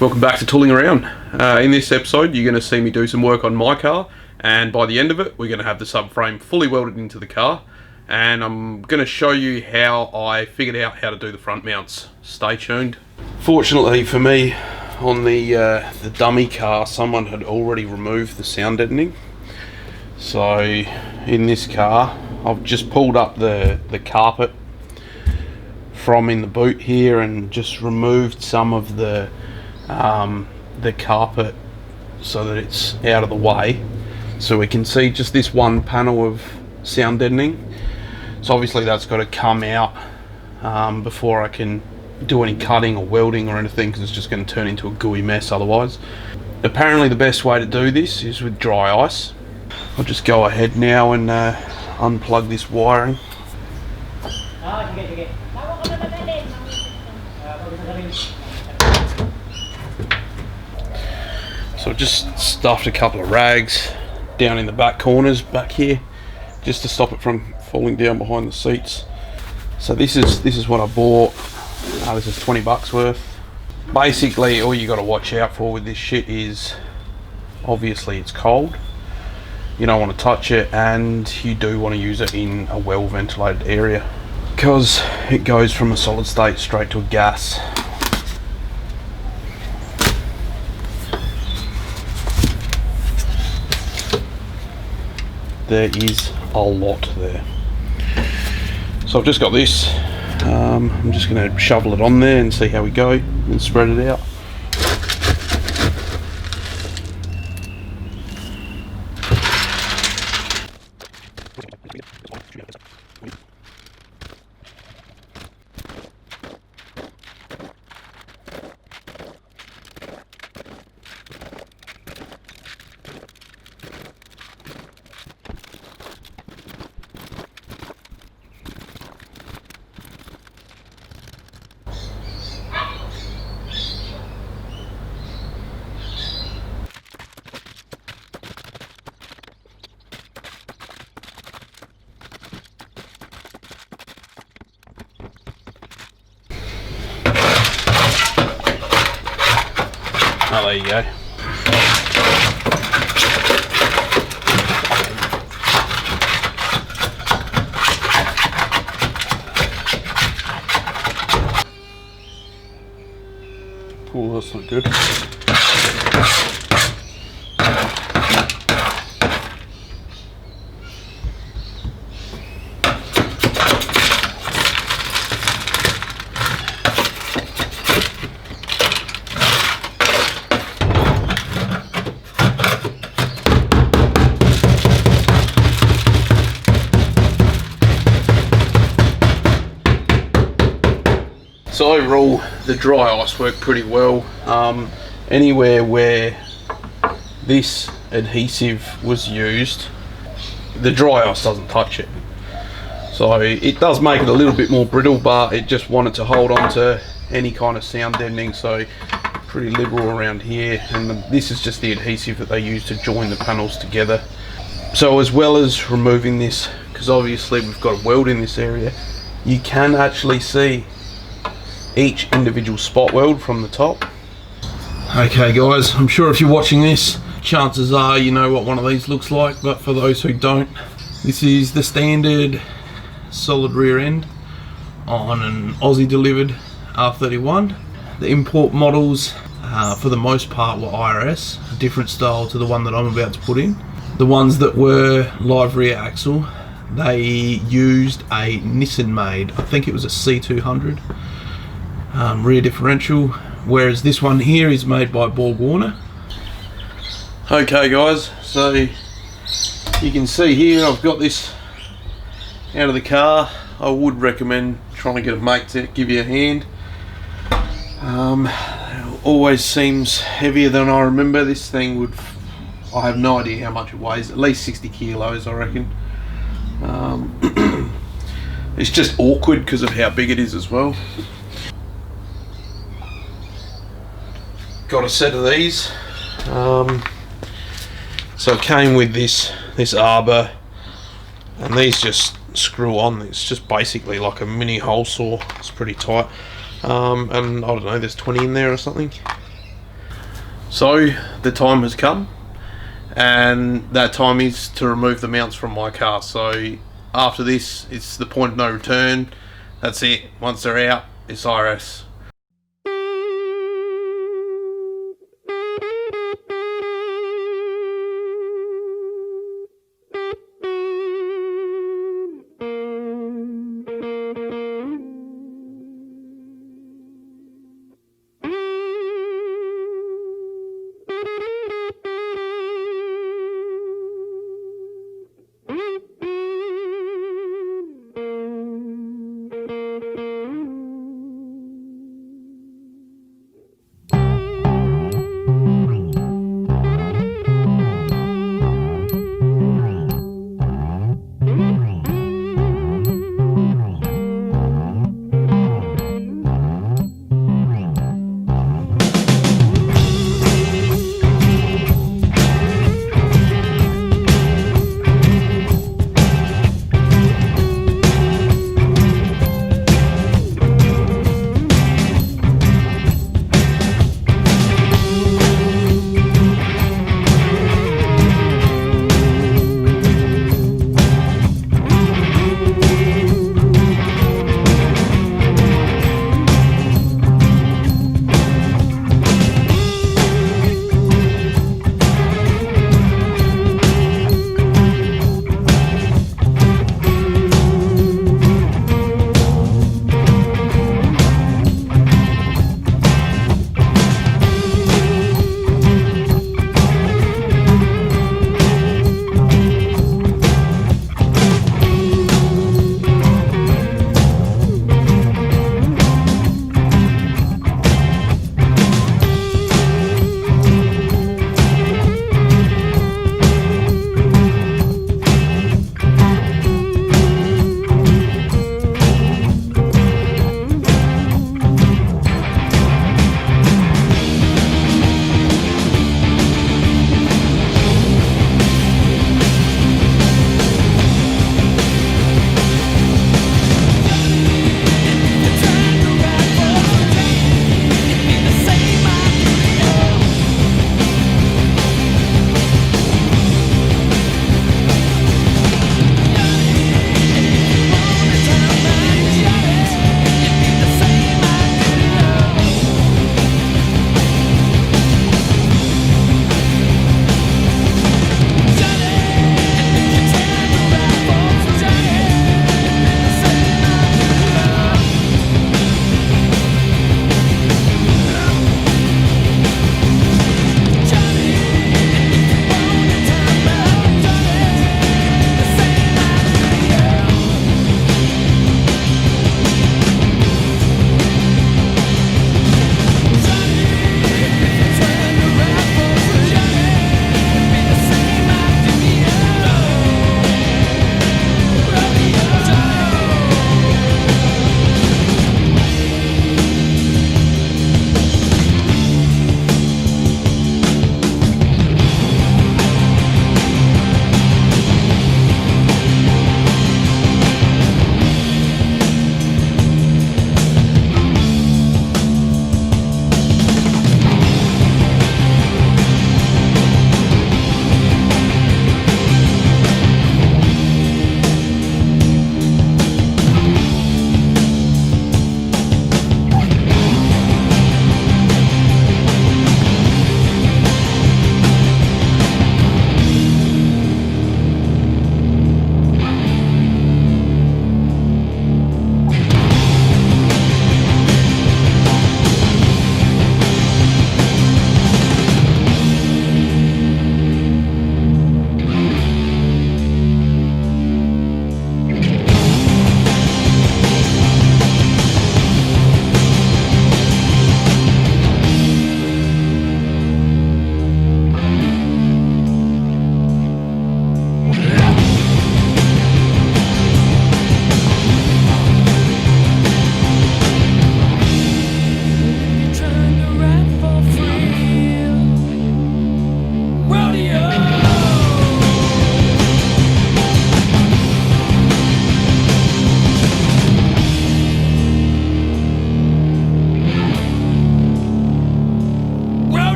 Welcome back to Tooling Around. In this episode you're going to see me do some work on my car, and by the end of it we're going to have the subframe fully welded into the car, and I'm going to show you how I figured out how to do the front mounts. Stay tuned. Fortunately for me, on the dummy car someone had already removed the sound deadening. So in this car I've just pulled up the carpet from in the boot here and just removed some of the carpet so that it's out of the way, so we can see just this one panel of sound deadening. So obviously that's got to come out before I can do any cutting or welding or anything, because it's just going to turn into a gooey mess otherwise. Apparently the best way to do this is with dry ice. I'll just go ahead now and unplug this wiring. So I just stuffed a couple of rags down in the back corners back here, just to stop it from falling down behind the seats. So this is what I bought. This is 20 bucks worth. Basically all you got to watch out for with this shit is, obviously it's cold, you don't want to touch it, and you do want to use it in a well ventilated area, because it goes from a solid state straight to a gas. There is a lot there. So I've just got this. I'm just going to shovel it on there and see how we go and spread it out. Oh, there you go. Oh, that's not good. So overall, the dry ice worked pretty well. Anywhere where this adhesive was used, the dry ice doesn't touch it. So it does make it a little bit more brittle, but it just wanted to hold on to any kind of sound deadening, so pretty liberal around here. And this is just the adhesive that they use to join the panels together. So as well as removing this, because obviously we've got a weld in this area, you can actually see each individual spot weld from the top. Okay guys, I'm sure if you're watching this, chances are you know what one of these looks like, but for those who don't, this is the standard solid rear end on an Aussie delivered R31. The import models for the most part were IRS, a different style to the one that I'm about to put in. The ones that were live rear axle, they used a Nissan made, I think it was a C200 rear differential, whereas this one here is made by Borg-Warner. Okay guys, so you can see here I've got this out of the car. I would recommend trying to get a mate to give you a hand. It always seems heavier than I remember. This thing would, I have no idea how much it weighs, at least 60 kilos I reckon. It's just awkward because of how big it is as well. Got a set of these. So it came with this arbor, and these just screw on. It's just basically like a mini hole saw. It's pretty tight. And I don't know, there's 20 in there or something. So the time has come, and that time is to remove the mounts from my car. So after this, it's the point of no return. That's it. Once they're out, it's IRS.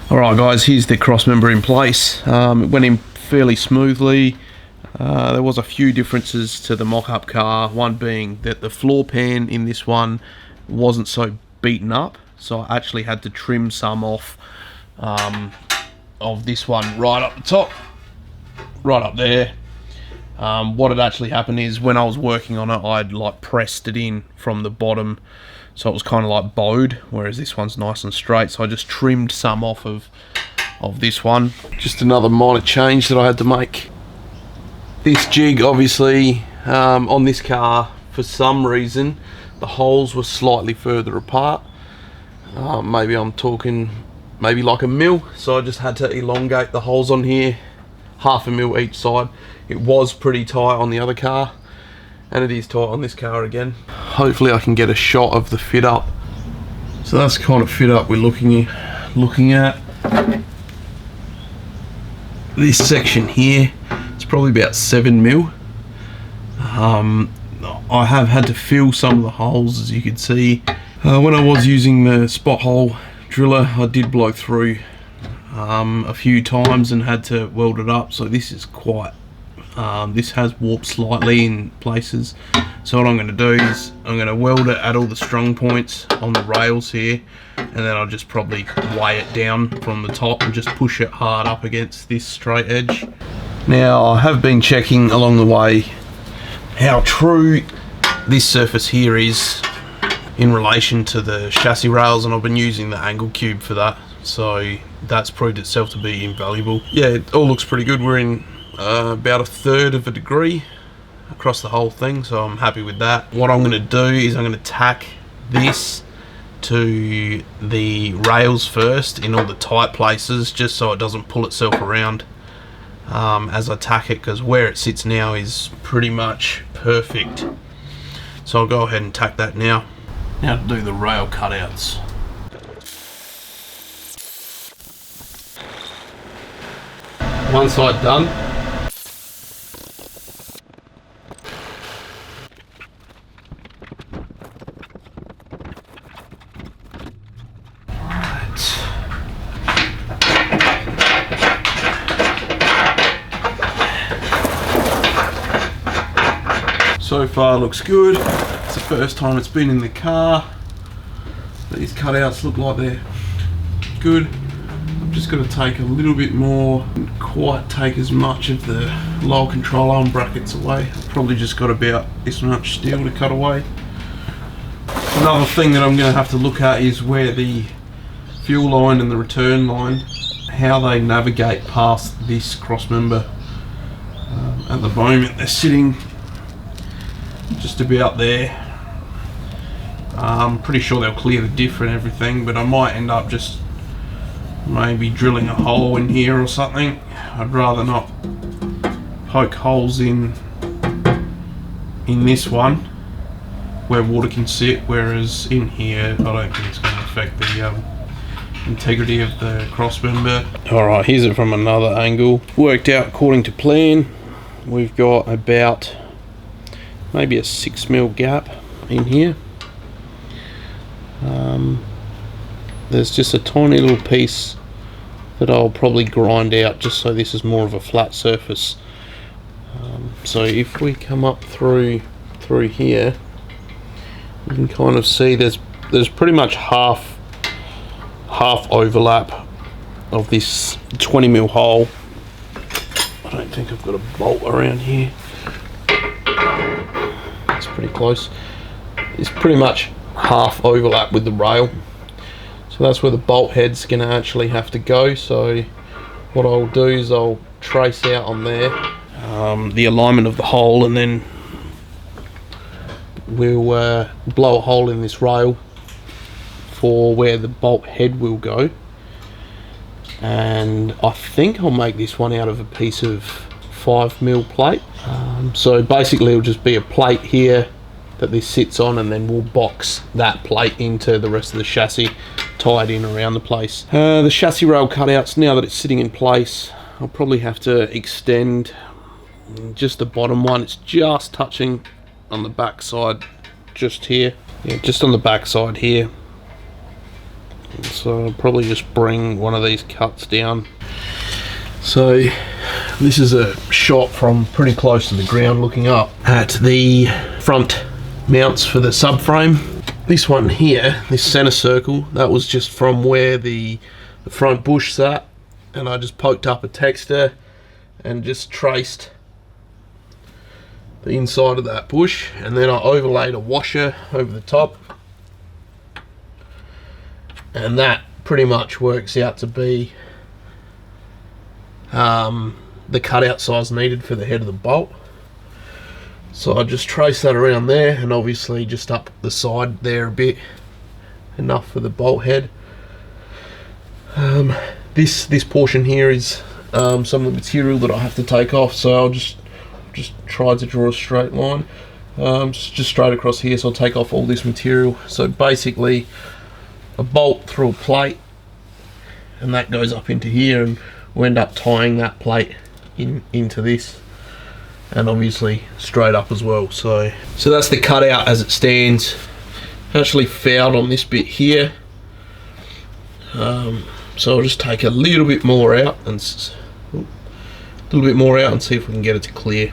Alright guys, here's the cross member in place. It went in fairly smoothly. There was a few differences to the mock-up car, one being that the floor pan in this one wasn't so beaten up, so I actually had to trim some off of this one right up the top, right up there. What had actually happened is when I was working on it, I'd like pressed it in from the bottom, so it was kind of like bowed, whereas this one's nice and straight, so I just trimmed some off of this one. Just another minor change that I had to make. This jig, obviously, on this car, for some reason, the holes were slightly further apart. Maybe I'm talking maybe like a mil, so I just had to elongate the holes on here, 1/2 mil each side. It was pretty tight on the other car, and it is tight on this car again. Hopefully I can get a shot of the fit up. So that's the kind of fit up we're looking at. This section here, it's probably about 7 mil. I have had to fill some of the holes, as you can see. When I was using the spot hole driller, I did blow through a few times and had to weld it up, so this is quite this has warped slightly in places. So what I'm going to do is I'm going to weld it at all the strong points on the rails here, and then I'll just probably weigh it down from the top and just push it hard up against this straight edge. Now I have been checking along the way how true this surface here is in relation to the chassis rails, and I've been using the angle cube for that, so that's proved itself to be invaluable. Yeah, it all looks pretty good. We're in about 1/3 of a degree across the whole thing, so I'm happy with that. What I'm going to do is I'm going to tack this to the rails first in all the tight places, just so it doesn't pull itself around as I tack it, because where it sits now is pretty much perfect. So I'll go ahead and tack that now. Now to do the rail cutouts. One side done. So far looks good. It's the first time it's been in the car. These cutouts look like they're good. I'm just going to take a little bit more, and quite take as much of the lower control arm brackets away. I've probably just got about this much steel to cut away. Another thing that I'm going to have to look at is where the fuel line and the return line, how they navigate past this cross member. At the moment they're sitting just about there. I'm pretty sure they'll clear the diff and everything, but I might end up just maybe drilling a hole in here or something. I'd rather not poke holes in this one where water can sit, whereas in here I don't think it's going to affect the integrity of the cross member. Alright, here's it from another angle. Worked out according to plan. We've got about maybe a 6 mil gap in here. There's just a tiny little piece that I'll probably grind out just so this is more of a flat surface. So if we come up through here, you can kind of see there's pretty much half overlap of this 20 mil hole. I don't think I've got a bolt around here. It's pretty close. It's pretty much half overlap with the rail, so that's where the bolt head's going to actually have to go. So what I'll do is I'll trace out on there the alignment of the hole, and then we'll blow a hole in this rail for where the bolt head will go, and I think I'll make this one out of a piece of 5 mil plate. So basically it'll just be a plate here that this sits on, and then we'll box that plate into the rest of the chassis, tied in around the place. The chassis rail cutouts, now that it's sitting in place, I'll probably have to extend just the bottom one. It's just touching on the back side, just here. Yeah, just on the back side here. So I'll probably just bring one of these cuts down. So this is a shot from pretty close to the ground looking up at the front mounts for the subframe. This one here, this center circle, that was just from where the front bush sat, and I just poked up a texter and just traced the inside of that bush, and then I overlaid a washer over the top, and that pretty much works out to be the cutout size needed for the head of the bolt. So I just trace that around there, and obviously just up the side there a bit, enough for the bolt head. This portion here is some of the material that I have to take off, so I'll just try to draw a straight line, just straight across here. So I'll take off all this material. So basically a bolt through a plate, and that goes up into here, and we'll end up tying that plate into this, and obviously straight up as well. So that's the cutout as it stands. Actually fouled on this bit here, so I'll just take a little bit more out and see if we can get it to clear.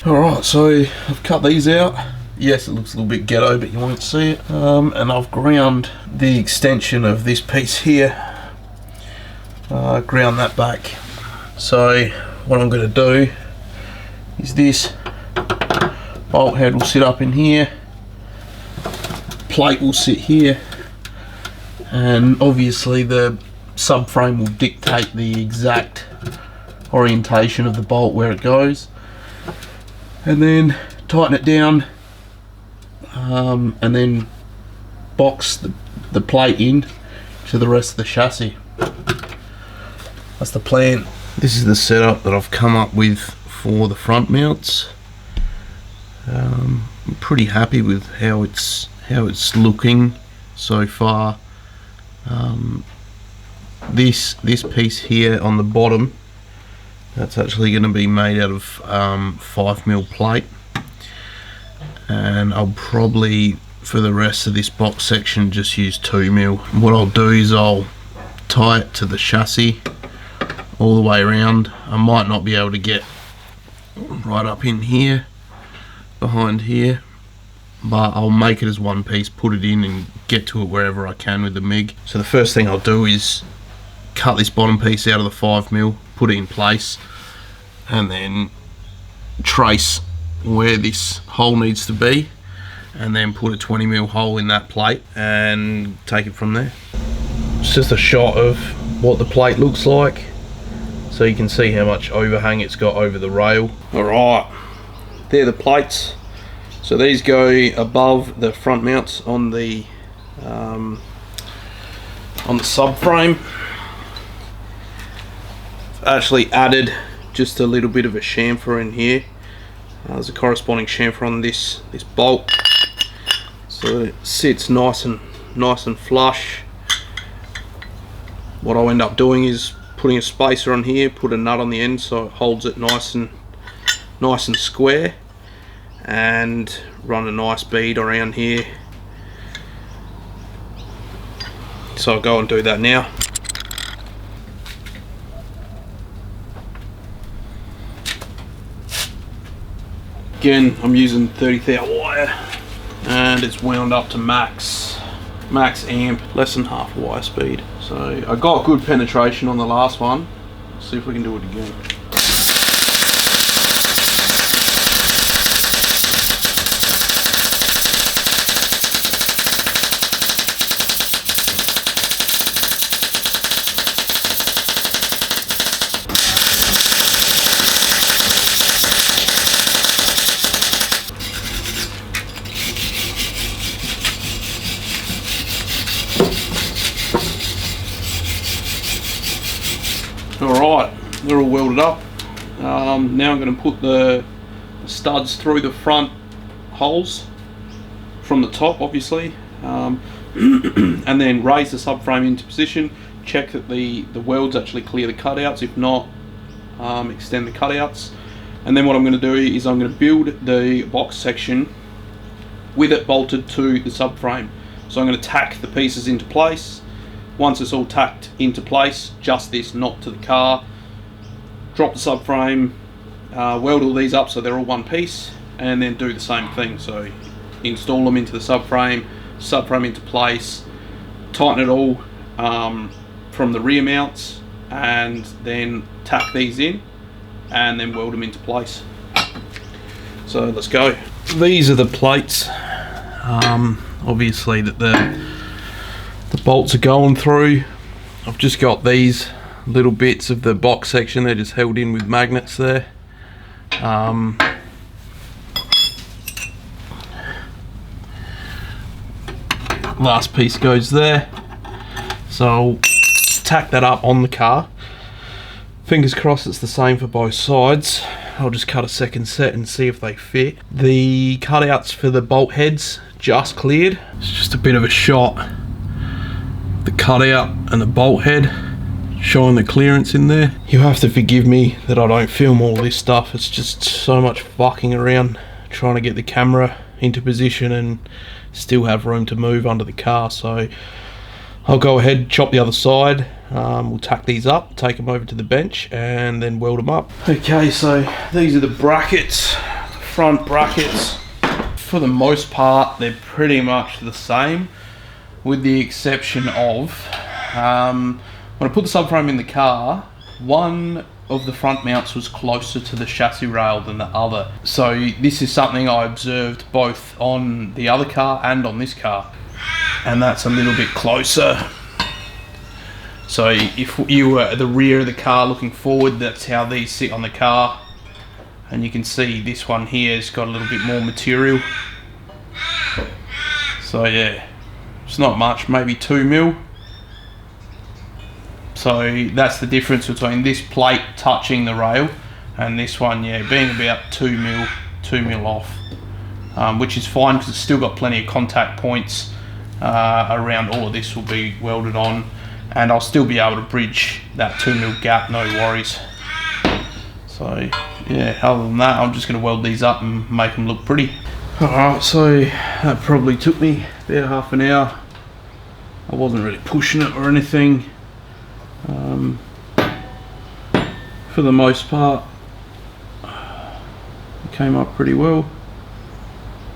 Alright, so I've cut these out. Yes, it looks a little bit ghetto, but you won't see it. And I've ground the extension of this piece here. Ground that back. So what I'm going to do is this bolt head will sit up in here, plate will sit here, and obviously the subframe will dictate the exact orientation of the bolt where it goes, and then tighten it down, and then box the plate in to the rest of the chassis. That's the plan. This is the setup that I've come up with for the front mounts. I'm pretty happy with how it's looking so far. This piece here on the bottom, that's actually going to be made out of 5mm plate, and I'll probably for the rest of this box section just use 2mm. What I'll do is I'll tie it to the chassis all the way around. I might not be able to get right up in here behind here, but I'll make it as one piece, put it in and get to it wherever I can with the MIG. So the first thing I'll do is cut this bottom piece out of the 5mm, put it in place, and then trace where this hole needs to be, and then put a 20mm hole in that plate and take it from there. It's just a shot of what the plate looks like, so you can see how much overhang it's got over the rail. Alright, they're the plates. So these go above the front mounts on the subframe. Actually added just a little bit of a chamfer in here. There's a corresponding chamfer on this bolt, so that it sits nice and flush. What I'll end up doing is putting a spacer on here, put a nut on the end so it holds it nice and square, and run a nice bead around here. So I'll go and do that now. Again, I'm using 30,000 wire, and it's wound up to max amp, less than half wire speed. So I got good penetration on the last one. Let's see if we can do it again. Alright, they're all welded up. Now I'm going to put the studs through the front holes from the top, obviously, and then raise the subframe into position, check that the welds actually clear the cutouts. If not, extend the cutouts. And then what I'm going to do is I'm going to build the box section with it bolted to the subframe. So I'm going to tack the pieces into place. Once it's all tacked into place, just this, not to the car, drop the subframe, weld all these up so they're all one piece, and then do the same thing. So install them into the subframe into place, tighten it all from the rear mounts, and then tack these in and then weld them into place. So let's go. These are the plates, obviously, that the bolts are going through. I've just got these little bits of the box section, they're just held in with magnets there. Last piece goes there, so I'll tack that up on the car. Fingers crossed it's the same for both sides. I'll just cut a second set and see if they fit. The cutouts for the bolt heads just cleared. It's just a bit of a shot, the cutout and the bolt head showing the clearance in there. You have to forgive me that I don't film all this stuff. It's just so much fucking around trying to get the camera into position and still have room to move under the car. So I'll go ahead, chop the other side, we'll tack these up, take them over to the bench and then weld them up. Okay, so these are the brackets, the front brackets. For the most part they're pretty much the same, with the exception of when I put the subframe in the car, one of the front mounts was closer to the chassis rail than the other. So this is something I observed both on the other car and on this car. And that's a little bit closer. So if you were at the rear of the car looking forward, that's how these sit on the car. And you can see this one here has got a little bit more material. So yeah, it's not much, maybe 2 mil. So that's the difference between this plate touching the rail and this one, yeah, being about 2 mil off, which is fine because it's still got plenty of contact points around. All of this will be welded on, and I'll still be able to bridge that 2 mil gap, no worries. So yeah, other than that, I'm just going to weld these up and make them look pretty. Alright, so that probably took me about half an hour. I wasn't really pushing it or anything. For the most part, it came up pretty well.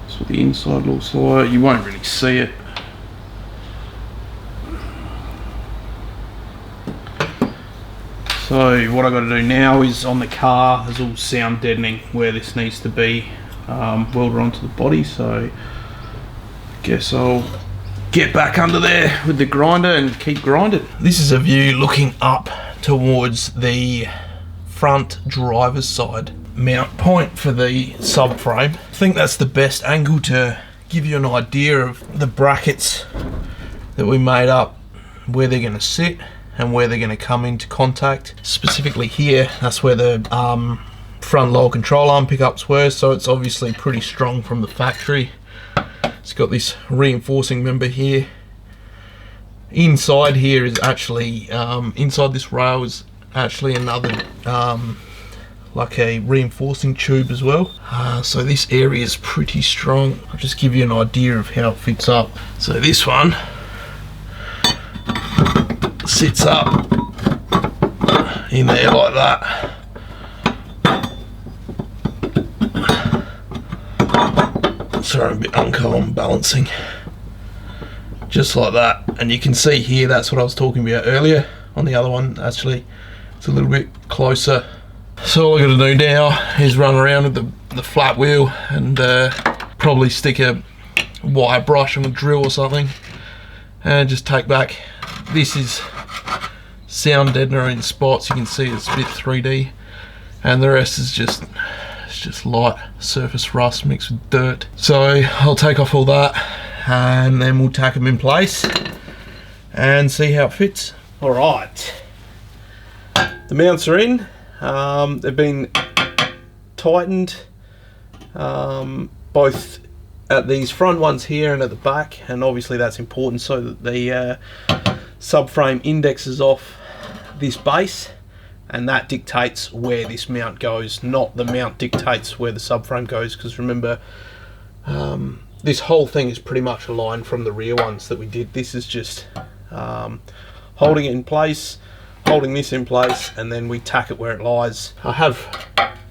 That's what the inside looks like. You won't really see it. So what I got to do now is, on the car there's all sound deadening where this needs to be welded onto the body, so I guess I'll get back under there with the grinder and keep grinding. This is a view looking up towards the front driver's side mount point for the subframe. I think that's the best angle to give you an idea of the brackets that we made up, where they're going to sit and where they're going to come into contact. Specifically here, that's where the front lower control arm pickups were, so it's obviously pretty strong from the factory. It's got this reinforcing member here. Inside here is actually, inside this rail is actually another, like a reinforcing tube as well. So this area is pretty strong. I'll just give you an idea of how it fits up. So this one sits up in there like that. Sorry, I'm a bit uncalm balancing. Just like that. And you can see here, that's what I was talking about earlier. On the other one, actually, it's a little bit closer. So all I got to do now is run around with the flat wheel and probably stick a wire brush on a drill or something and just take back. This is sound deadener in spots. You can see it's a bit 3D, and the rest is just light surface rust mixed with dirt. So I'll take off all that and then we'll tack them in place and see how it fits. Alright, the mounts are in. They've been tightened, both at these front ones here and at the back, and obviously that's important so that the subframe indexes off this base, and that dictates where this mount goes, not the mount dictates where the subframe goes, because remember, this whole thing is pretty much aligned from the rear ones that we did. This is just holding it in place, holding this in place, and then we tack it where it lies. I have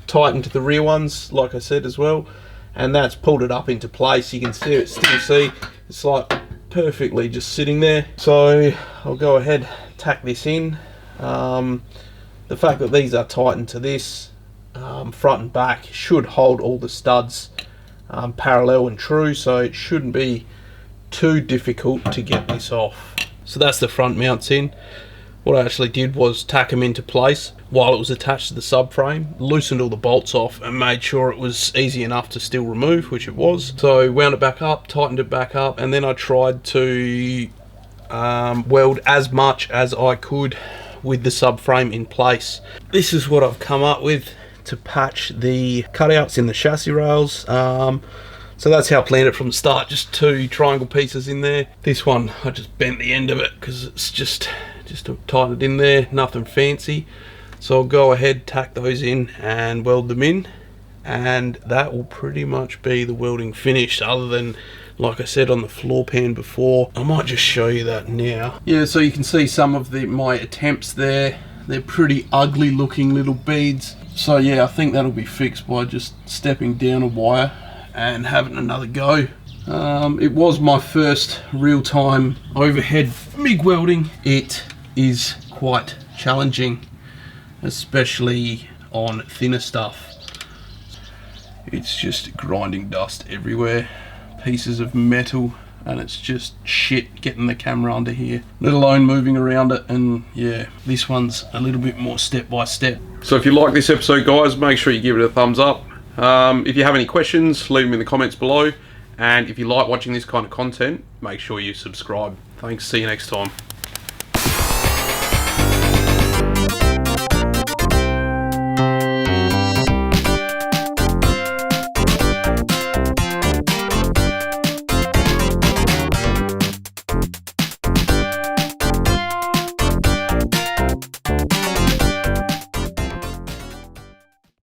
tightened the rear ones, like I said, as well, and that's pulled it up into place. You can see it, it's like perfectly just sitting there. So I'll go ahead, tack this in. The fact that these are tightened to this front and back should hold all the studs parallel and true, so it shouldn't be too difficult to get this off. So that's the front mounts in. What I actually did was tack them into place while it was attached to the subframe, loosened all the bolts off and made sure it was easy enough to still remove, which it was. So wound it back up, tightened it back up, and then I tried to weld as much as I could with the subframe in place. This is what I've come up with to patch the cutouts in the chassis rails. So that's how I planned it from the start, just 2 triangle pieces in there. This one, I just bent the end of it because it's just to tighten it in there, nothing fancy. So I'll go ahead, tack those in and weld them in, and that will pretty much be the welding finished, other than, like I said on the floor pan before. I might just show you that now. Yeah, so you can see some of my attempts there. They're pretty ugly looking little beads. So yeah, I think that'll be fixed by just stepping down a wire and having another go. It was my first real-time overhead MIG welding. It is quite challenging, especially on thinner stuff. It's just grinding dust everywhere, pieces of metal, and it's just shit getting the camera under here, let alone moving around it. And yeah, this one's a little bit more step by step. So if you like this episode, guys, make sure you give it a thumbs up. If you have any questions, leave them in the comments below, and if you like watching this kind of content, make sure you subscribe. Thanks, see you next time.